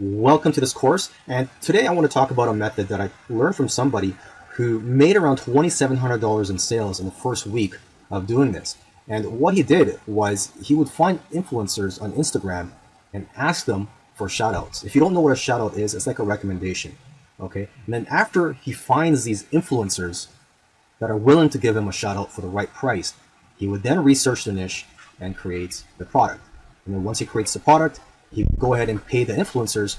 Welcome to this course, and today I want to talk about a method that I learned from somebody who made around $2,700 in sales in the first week of doing this. And what he did was he would find influencers on Instagram and ask them for shoutouts. If you don't know what a shoutout is, it's like a recommendation. Okay, and then after he finds these influencers that are willing to give him a shout out for the right price, he would then research the niche and create the product. And then once he creates the product, he would go ahead and pay the influencers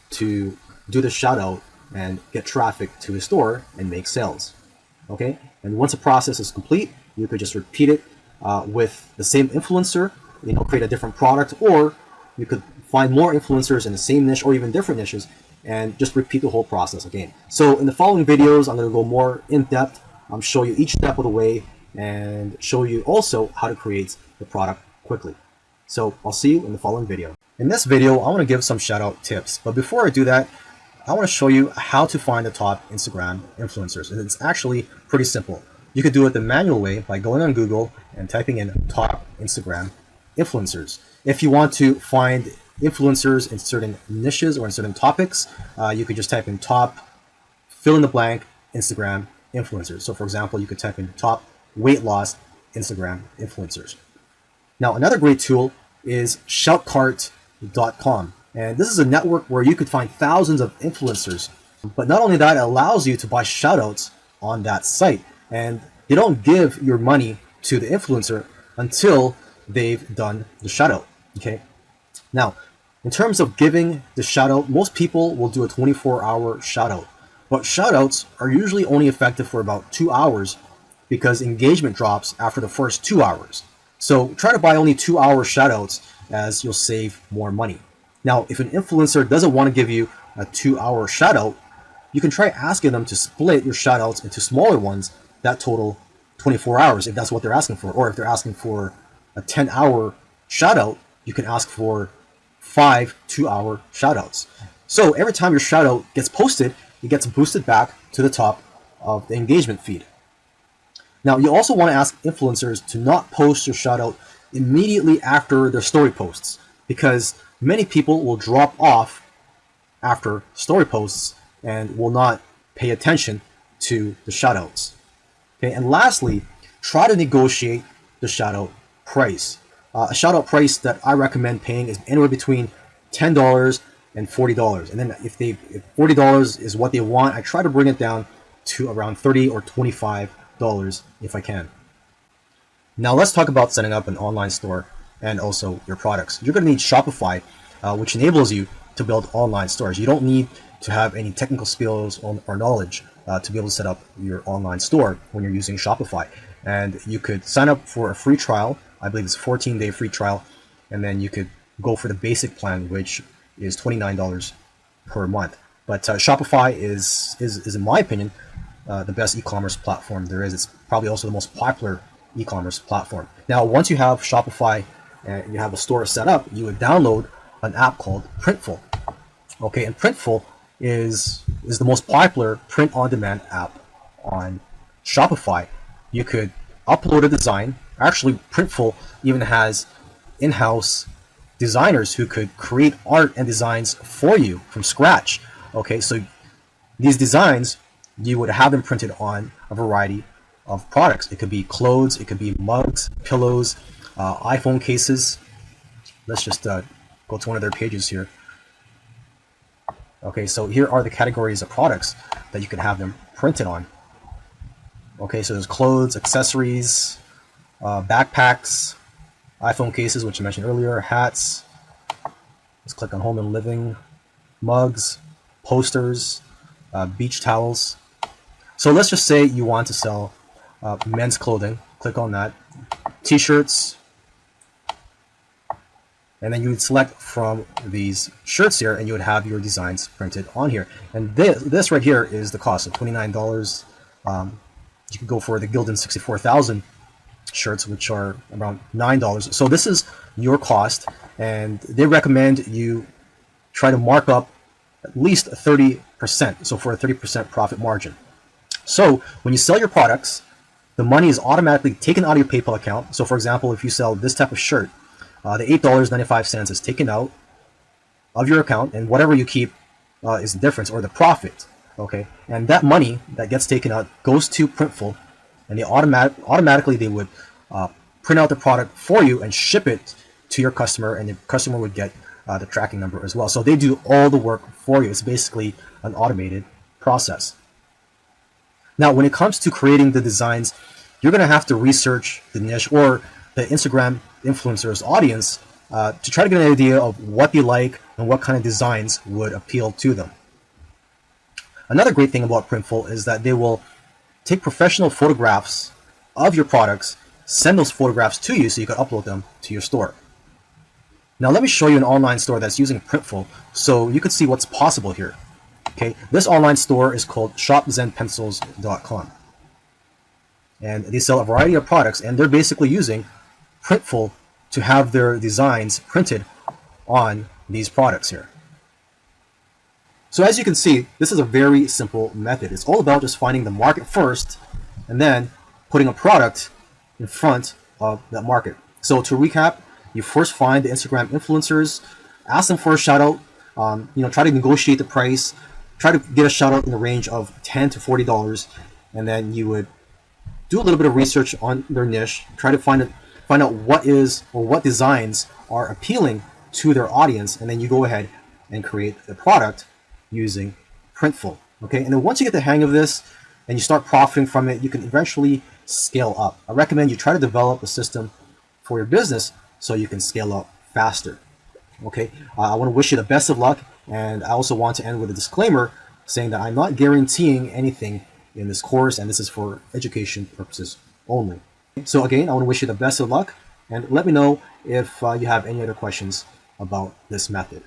to do the shout out and get traffic to his store and make sales. Okay, and once the process is complete, you could just repeat it with the same influencer, create a different product, or you could find more influencers in the same niche or even different niches and just repeat the whole process again. So in the following videos, I'm going to go more in depth. I'm show you each step of the way and show you also how to create the product quickly. So I'll see you in the following video. In this video, I want to give some shout out tips. But before I do that, I want to show you how to find the top Instagram influencers. And it's actually pretty simple. You could do it the manual way by going on Google and typing in top Instagram influencers. If you want to find influencers in certain niches or in certain topics, you could just type in top fill in the blank Instagram influencers. So for example, you could type in top weight loss Instagram influencers. Now another great tool is shoutcart.com, and this is a network where you could find thousands of influencers. But not only that, it allows you to buy shoutouts on that site, and you don't give your money to the influencer until they've done the shoutout. Okay, now in terms of giving the shoutout, most people will do a 24-hour shoutout, but shoutouts are usually only effective for about 2 hours because engagement drops after the first 2 hours. So try to buy only 2-hour shoutouts, as you'll save more money. Now, if an influencer doesn't want to give you a 2-hour shoutout, you can try asking them to split your shoutouts into smaller ones that total 24 hours if that's what they're asking for. Or if they're asking for a 10-hour shoutout, you can ask for 5 2-hour shoutouts. So every time your shoutout gets posted, it gets boosted back to the top of the engagement feed. Now, you also want to ask influencers to not post your shoutout immediately after their story posts, because many people will drop off after story posts and will not pay attention to the shoutouts. Okay, and lastly, try to negotiate the shoutout price. A shoutout price that I recommend paying is anywhere between $10 and $40. And then if $40 is what they want, I try to bring it down to around $30 or $25 if I can. Now let's talk about setting up an online store and also your products. You're going to need Shopify, which enables you to build online stores. You don't need to have any technical skills or knowledge to be able to set up your online store when you're using Shopify. And you could sign up for a free trial. I believe it's a 14-day free trial. And then you could go for the basic plan, which is $29 per month. But Shopify is in my opinion, the best e-commerce platform there is. It's probably also the most popular e-commerce platform. Now, once you have Shopify and you have a store set up, you would download an app called Printful. Okay, and Printful is the most popular print-on-demand app on Shopify. You could upload a design. Actually, Printful even has in-house designers who could create art and designs for you from scratch. Okay, so these designs, you would have them printed on a variety of products. It could be clothes, it could be mugs, pillows, iPhone cases. Let's just go to one of their pages here. Okay, so here are the categories of products that you can have them printed on. Okay, so there's clothes, accessories, backpacks, iPhone cases, which I mentioned earlier, hats. Let's click on home and living, mugs, posters, beach towels. So let's just say you want to sell men's clothing. Click on that. T-shirts. And then you would select from these shirts here and you would have your designs printed on here. And this right here is the cost of $29. You could go for the Gildan 64,000 shirts, which are around $9. So this is your cost, and they recommend you try to mark up at least 30%. So for a 30% profit margin. So when you sell your products, the money is automatically taken out of your PayPal account. So for example, if you sell this type of shirt, the $8.95 is taken out, of your account, and whatever you keep is the difference, or the profit. Okay, and that money that gets taken out goes to Printful, and they automatically they would print out the product for you and ship it to your customer, and the customer would get the tracking number as well. So they do all the work for you. It's basically an automated process. Now, when it comes to creating the designs, you're going to have to research the niche or the Instagram influencers audience to try to get an idea of what they like and what kind of designs would appeal to them. Another great thing about Printful is that they will take professional photographs of your products, send those photographs to you so you can upload them to your store. Now let me show you an online store that's using Printful so you can see what's possible here. Okay, this online store is called shopzenpencils.com. And they sell a variety of products, and they're basically using Printful to have their designs printed on these products here. So as you can see, this is a very simple method. It's all about just finding the market first and then putting a product in front of that market. So to recap, you first find the Instagram influencers, ask them for a shout out, try to negotiate the price, try to get a shout out in the range of $10 to $40, and then you would do a little bit of research on their niche, try to find out what is or what designs are appealing to their audience, and then you go ahead and create the product using Printful. Okay, and then once you get the hang of this and you start profiting from it, you can eventually scale up. I recommend you try to develop a system for your business so you can scale up faster. Okay, I want to wish you the best of luck, and I also want to end with a disclaimer saying that I'm not guaranteeing anything in this course, and this is for education purposes only. So again, I want to wish you the best of luck, and let me know if you have any other questions about this method.